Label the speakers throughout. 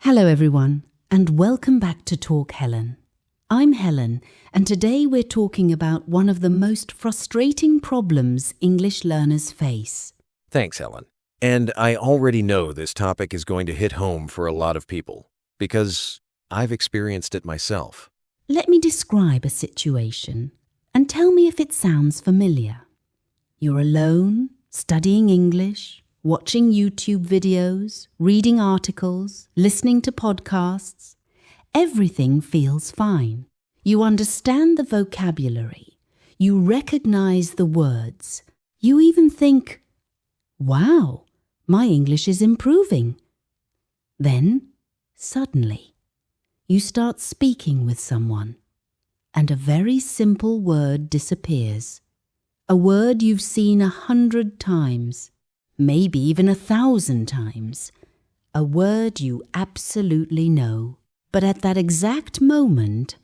Speaker 1: Hello everyone, and welcome back to Talk Helen. I'm Helen, and today we're talking about one of the most frustrating problems English learners face.
Speaker 2: Thanks, Helen. And I already know this topic is going to hit home for a lot of people, because I've experienced it myself.
Speaker 1: Let me describe a situation, and tell me if it sounds familiar. You're alone, studying English, watching YouTube videos, reading articles, listening to podcasts. Everything feels fine. You understand the vocabulary. You recognize the words. You even think, wow, my English is improving. Then, suddenly, you start speaking with someone, and a very simple word disappears. A word you've seen 100 times. Maybe even 1,000 times. A word you absolutely know. But at that exact moment,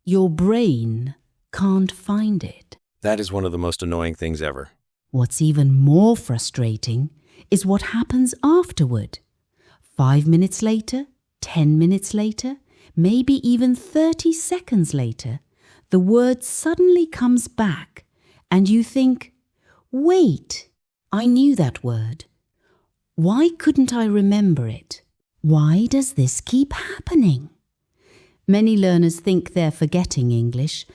Speaker 1: your brain can't find it.
Speaker 2: That is one of the most annoying things ever.
Speaker 1: What's even more frustrating is what happens afterward. 5 minutes later, 10 minutes later, maybe even 30 seconds later, the word suddenly comes back and you think, wait, I knew that word. Why couldn't I remember it? Why does this keep happening? Many learners think they're forgetting English,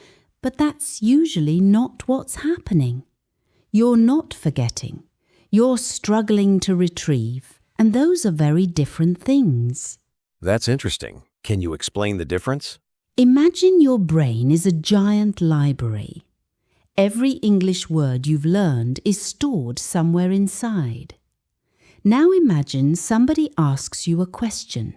Speaker 1: but that's usually not what's happening. You're not forgetting. You're struggling to retrieve, and those are very different things.
Speaker 2: That's interesting. Can you explain the difference?
Speaker 1: Imagine your brain is a giant library. Every English word you've learned is stored somewhere inside. Now imagine somebody asks you a question.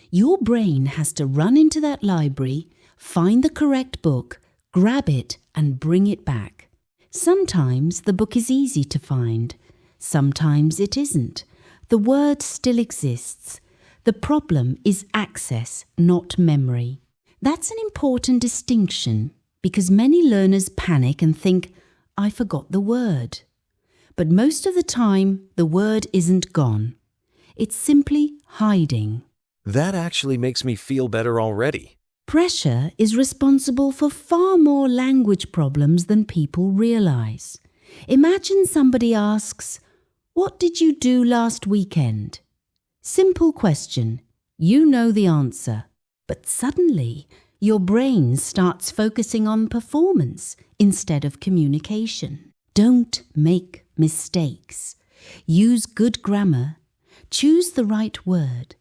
Speaker 1: Your brain has to run into that library, find the correct book, grab it, and bring it back. Sometimes the book is easy to find. Sometimes it isn't. The word still exists. The problem is access, not memory. That's an important distinction, because many learners panic and think, I forgot the word. But most of the time, the word isn't gone. It's simply hiding.
Speaker 2: That actually makes me feel better already.
Speaker 1: Pressure is responsible for far more language problems than people realize. Imagine somebody asks, what did you do last weekend? Simple question. You know the answer. But suddenly, your brain starts focusing on performance instead of communication. Don't make mistakes. Use good grammar. Choose the right word.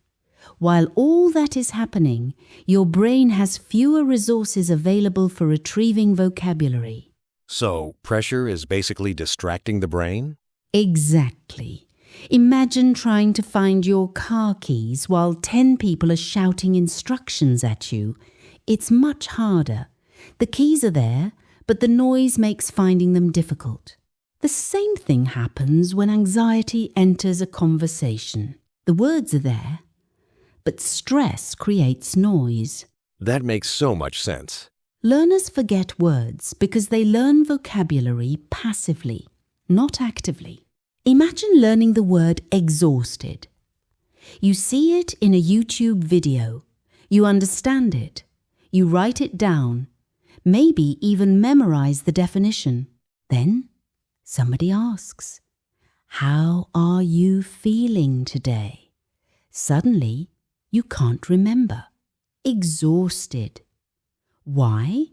Speaker 1: While all that is happening, your brain has fewer resources available for retrieving vocabulary.
Speaker 2: So, pressure is basically distracting the brain?
Speaker 1: Exactly. Imagine trying to find your car keys while 10 people are shouting instructions at you. It's much harder. The keys are there, but the noise makes finding them difficult. The same thing happens when anxiety enters a conversation. The words are there, but stress creates noise.
Speaker 2: That makes so much sense.
Speaker 1: Learners forget words because they learn vocabulary passively, not actively. Imagine learning the word exhausted. You see it in a YouTube video. You understand it. You write it down, maybe even memorize the definition. Then somebody asks, how are you feeling today? Suddenly, you can't remember. Exhausted. Why?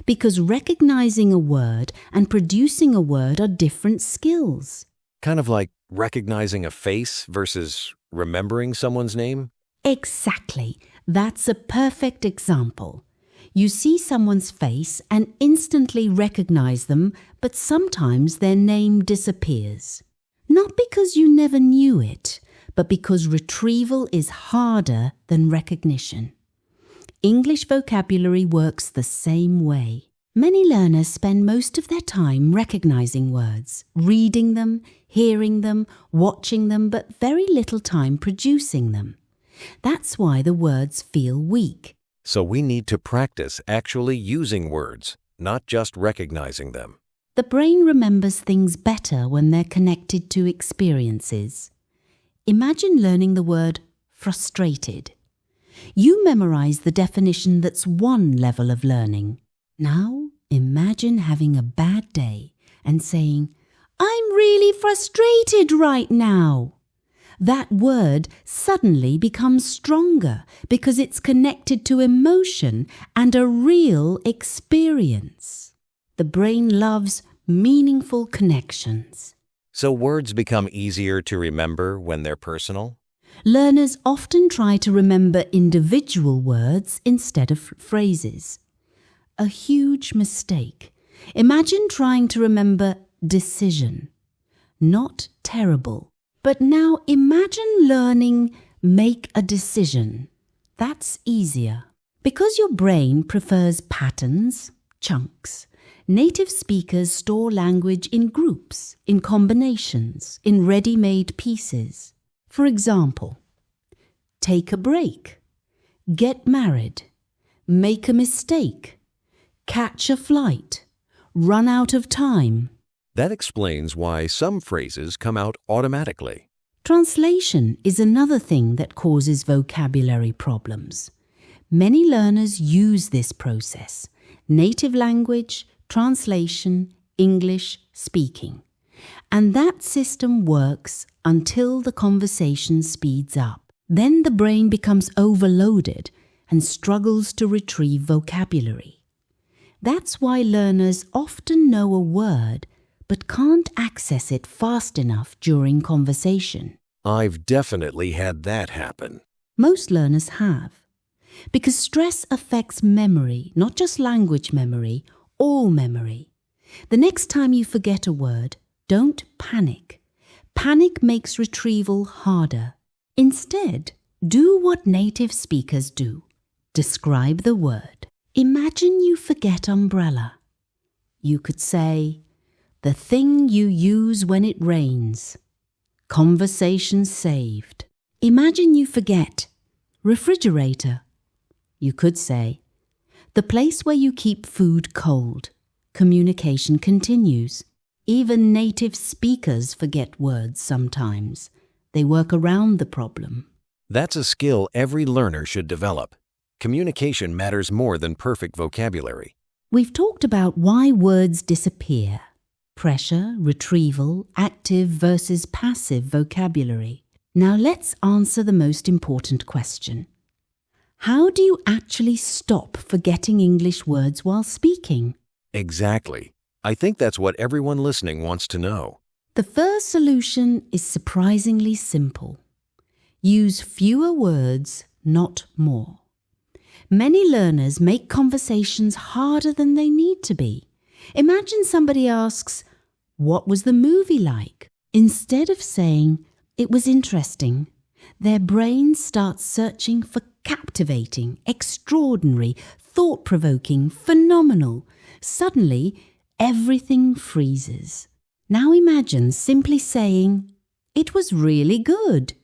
Speaker 1: Because recognizing a word and producing a word are different skills.
Speaker 2: Kind of like recognizing a face versus remembering someone's name?
Speaker 1: Exactly. That's a perfect example. You see someone's face and instantly recognize them, but sometimes their name disappears. Not because you never knew it, but because retrieval is harder than recognition. English vocabulary works the same way. Many learners spend most of their time recognizing words, reading them, hearing them, watching them, but very little time producing them. That's why the words feel weak.
Speaker 2: So we need to practice actually using words, not just recognizing them.
Speaker 1: The brain remembers things better when they're connected to experiences. Imagine learning the word frustrated. You memorize the definition that's one level of learning. Now, imagine having a bad day and saying, "I'm really frustrated right now." That word suddenly becomes stronger because it's connected to emotion and a real experience. The brain loves meaningful connections.
Speaker 2: So words become easier to remember when they're personal?
Speaker 1: Learners often try to remember individual words instead of phrases. A huge mistake. Imagine trying to remember decision. Not terrible. But now imagine learning make a decision. That's easier. Because your brain prefers patterns, chunks, native speakers store language in groups, in combinations, in ready-made pieces. For example, take a break, get married, make a mistake, catch a flight, run out of time.
Speaker 2: That explains why some phrases come out automatically.
Speaker 1: Translation is another thing that causes vocabulary problems. Many learners use this process: native language, translation, English, speaking. And that system works until the conversation speeds up. Then the brain becomes overloaded and struggles to retrieve vocabulary. That's why learners often know a word but can't access it fast enough during conversation.
Speaker 2: I've definitely had that happen.
Speaker 1: Most learners have. Because stress affects memory, not just language memory, all memory. The next time you forget a word, don't panic. Panic makes retrieval harder. Instead, do what native speakers do. Describe the word. Imagine you forget umbrella. You could say, "The thing you use when it rains." Conversation saved. Imagine you forget refrigerator. You could say, "The place where you keep food cold." Communication continues. Even native speakers forget words sometimes. They work around the problem.
Speaker 2: That's a skill every learner should develop. Communication matters more than perfect vocabulary.
Speaker 1: We've talked about why words disappear. Pressure, retrieval, active versus passive vocabulary. Now let's answer the most important question. How do you actually stop forgetting English words while speaking?
Speaker 2: Exactly. I think that's what everyone listening wants to know.
Speaker 1: The first solution is surprisingly simple. Use fewer words, not more. Many learners make conversations harder than they need to be. Imagine somebody asks, "What was the movie like?" Instead of saying, "It was interesting," their brain starts searching for captivating, extraordinary, thought-provoking, phenomenal. Suddenly, everything freezes. Now imagine simply saying, "It was really good."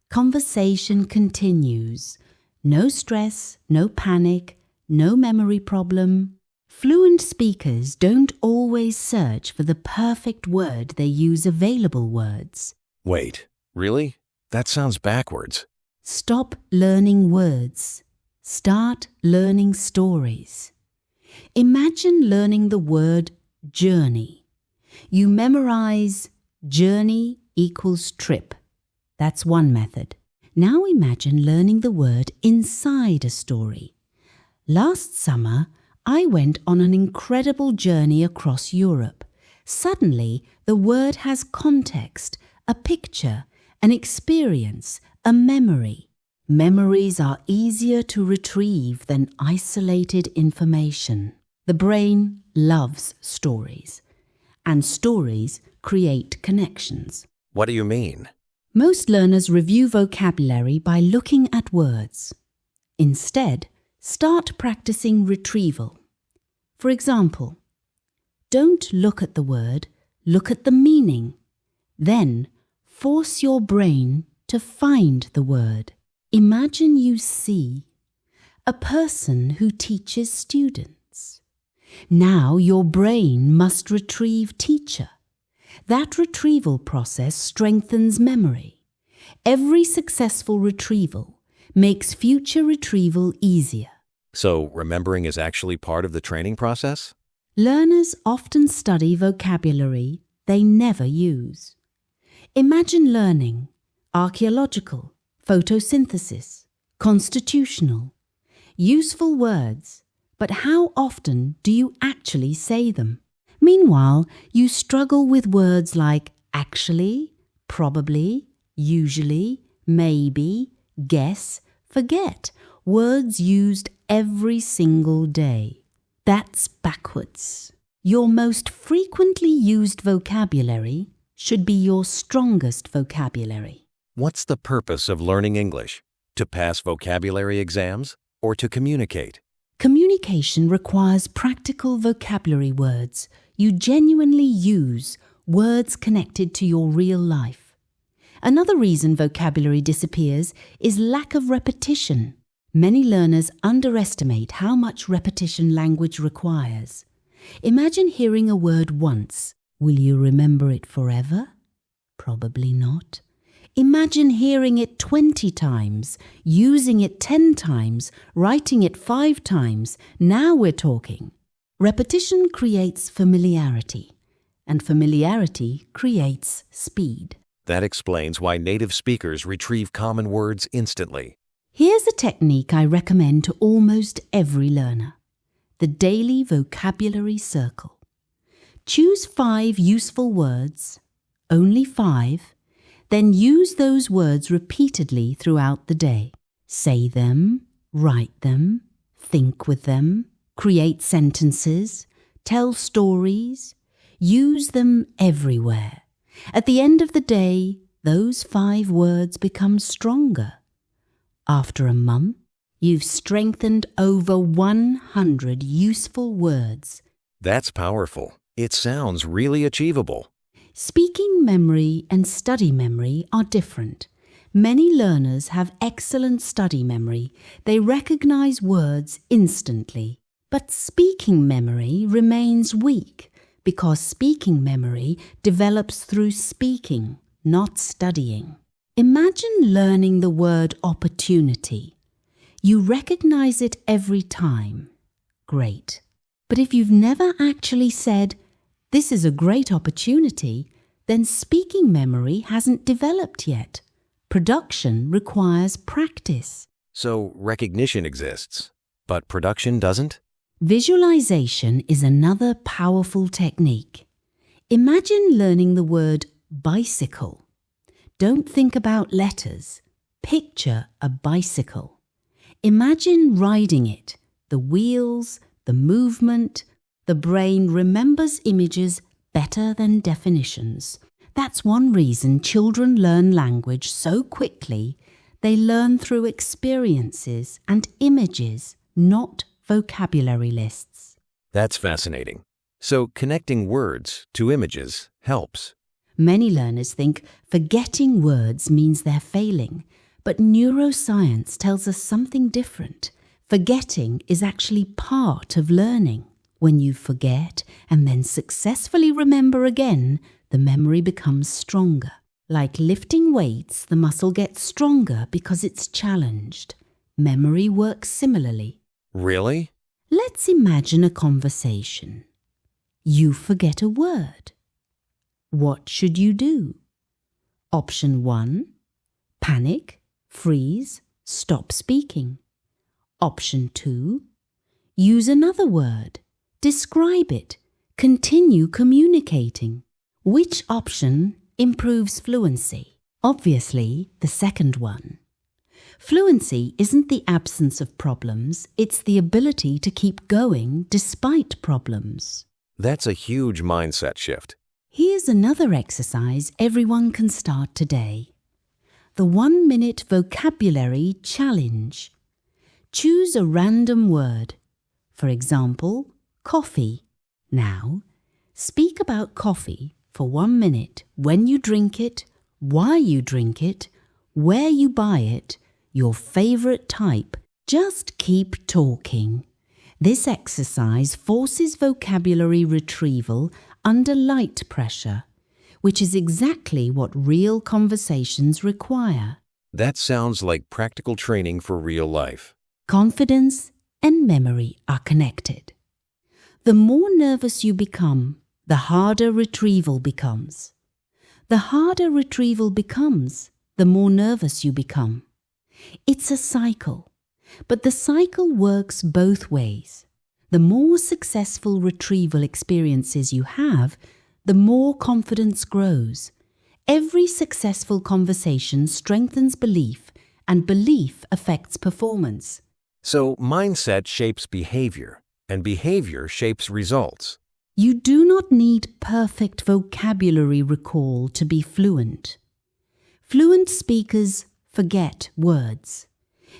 Speaker 1: Conversation continues. No stress, no panic, no memory problem. Fluent speakers don't always search for the perfect word, they use available words.
Speaker 2: Wait, really? That sounds backwards.
Speaker 1: Stop learning words. Start learning stories. Imagine learning the word journey. You memorize journey equals trip. That's one method. Now imagine learning the word inside a story. Last summer, I went on an incredible journey across Europe. Suddenly, the word has context, a picture, an experience, a memory. Memories are easier to retrieve than isolated information. The brain loves stories, and stories create connections.
Speaker 2: What do you mean?
Speaker 1: Most learners review vocabulary by looking at words. Instead, start practicing retrieval. For example, don't look at the word, look at the meaning. Then, force your brain to find the word. Imagine you see a person who teaches students. Now your brain must retrieve teacher. That retrieval process strengthens memory. Every successful retrieval makes future retrieval easier.
Speaker 2: So remembering is actually part of the training process?
Speaker 1: Learners often study vocabulary they never use. Imagine learning archaeological, photosynthesis, constitutional, useful words, but how often do you actually say them? Meanwhile, you struggle with words like actually, probably, usually, maybe, guess, forget, words used every single day. That's backwards. Your most frequently used vocabulary should be your strongest vocabulary.
Speaker 2: What's the purpose of learning English? To pass vocabulary exams or to communicate?
Speaker 1: Communication requires practical vocabulary words. You genuinely use words connected to your real life. Another reason vocabulary disappears is lack of repetition. Many learners underestimate how much repetition language requires. Imagine hearing a word once. Will you remember it forever? Probably not. Imagine hearing it 20 times, using it 10 times, writing it 5 times. Now we're talking. Repetition creates familiarity, and familiarity creates speed.
Speaker 2: That explains why native speakers retrieve common words instantly.
Speaker 1: Here's a technique I recommend to almost every learner: the daily vocabulary circle. Choose 5 useful words, only 5, then use those words repeatedly throughout the day. Say them, write them, think with them, create sentences, tell stories, use them everywhere. At the end of the day, those 5 words become stronger. After a month, you've strengthened over 100 useful words.
Speaker 2: That's powerful. It sounds really achievable.
Speaker 1: Speaking memory and study memory are different. Many learners have excellent study memory. They recognize words instantly. But speaking memory remains weak because speaking memory develops through speaking, not studying. Imagine learning the word opportunity. You recognize it every time. Great. But if you've never actually said, "This is a great opportunity," then speaking memory hasn't developed yet. Production requires practice.
Speaker 2: So recognition exists, but production doesn't?
Speaker 1: Visualization is another powerful technique. Imagine learning the word bicycle. Don't think about letters. Picture a bicycle. Imagine riding it, the wheels, the movement. The brain remembers images better than definitions. That's one reason children learn language so quickly. They learn through experiences and images, not vocabulary lists.
Speaker 2: That's fascinating. So connecting words to images helps.
Speaker 1: Many learners think forgetting words means they're failing, but neuroscience tells us something different. Forgetting is actually part of learning. When you forget and then successfully remember again, the memory becomes stronger. Like lifting weights, the muscle gets stronger because it's challenged. Memory works similarly.
Speaker 2: Really?
Speaker 1: Let's imagine a conversation. You forget a word. What should you do? Option 1, panic, freeze, stop speaking. Option 2, use another word. Describe it. Continue communicating. Which option improves fluency? Obviously, the second one. Fluency isn't the absence of problems, it's the ability to keep going despite problems.
Speaker 2: That's a huge mindset shift.
Speaker 1: Here's another exercise everyone can start today. The 1-minute vocabulary challenge. Choose a random word. For example, coffee. Now, speak about coffee for 1 minute, when you drink it, why you drink it, where you buy it, your favorite type. Just keep talking. This exercise forces vocabulary retrieval under light pressure, which is exactly what real conversations require.
Speaker 2: That sounds like practical training for real life.
Speaker 1: Confidence and memory are connected. The more nervous you become, the harder retrieval becomes. The harder retrieval becomes, the more nervous you become. It's a cycle, but the cycle works both ways. The more successful retrieval experiences you have, the more confidence grows. Every successful conversation strengthens belief, and belief affects performance.
Speaker 2: So mindset shapes behavior, and behavior shapes results.
Speaker 1: You do not need perfect vocabulary recall to be fluent. Fluent speakers forget words.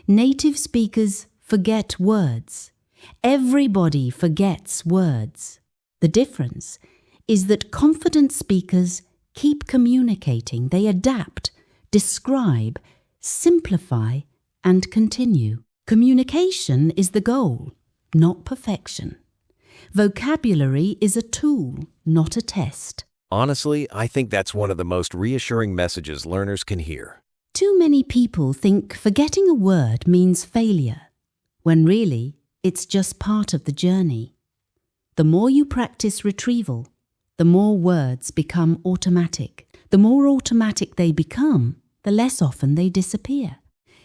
Speaker 1: Native speakers forget words. Everybody forgets words. The difference is that confident speakers keep communicating. They adapt, describe, simplify, and continue. Communication is the goal, not perfection. Vocabulary is a tool, not a test.
Speaker 2: Honestly, I think that's one of the most reassuring messages learners can hear.
Speaker 1: Too many people think forgetting a word means failure, when really it's just part of the journey. The more you practice retrieval, the more words become automatic. The more automatic they become, the less often they disappear.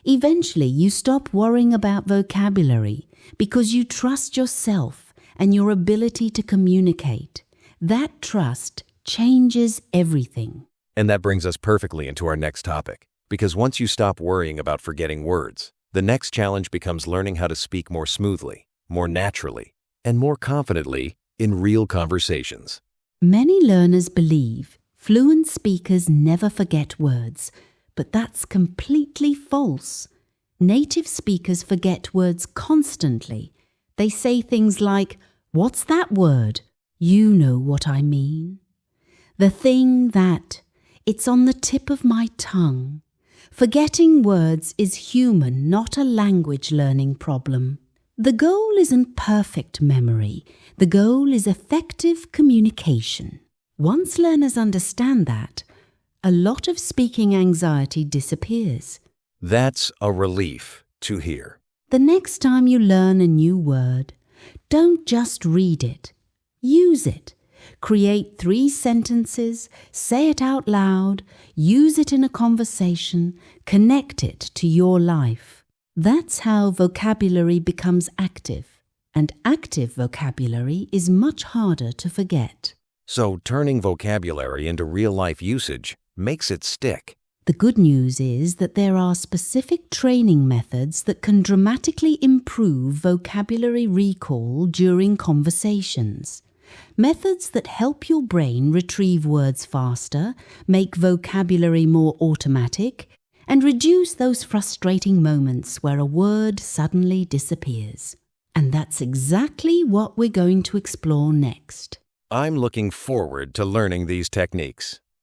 Speaker 1: Eventually, you stop worrying about vocabulary because you trust yourself and your ability to communicate. That trust changes everything.
Speaker 2: And that brings us perfectly into our next topic. Because once you stop worrying about forgetting words, the next challenge becomes learning how to speak more smoothly, more naturally, and more confidently in real conversations.
Speaker 1: Many learners believe fluent speakers never forget words, but that's completely false. Native speakers forget words constantly. They say things like, "What's that word? You know what I mean." The thing that, "It's on the tip of my tongue." Forgetting words is human, not a language learning problem. The goal isn't perfect memory. The goal is effective communication. Once learners understand that, a lot of speaking anxiety disappears.
Speaker 2: That's a relief to hear.
Speaker 1: The next time you learn a new word, don't just read it. Use it. Create 3 sentences, say it out loud, use it in a conversation, connect it to your life. That's how vocabulary becomes active, and active vocabulary is much harder to forget.
Speaker 2: So turning vocabulary into real-life usage makes it stick.
Speaker 1: The good news is that there are specific training methods that can dramatically improve vocabulary recall during conversations. Methods that help your brain retrieve words faster, make vocabulary more automatic, and reduce those frustrating moments where a word suddenly disappears. And that's exactly what we're going to explore next.
Speaker 2: I'm looking forward to learning these techniques.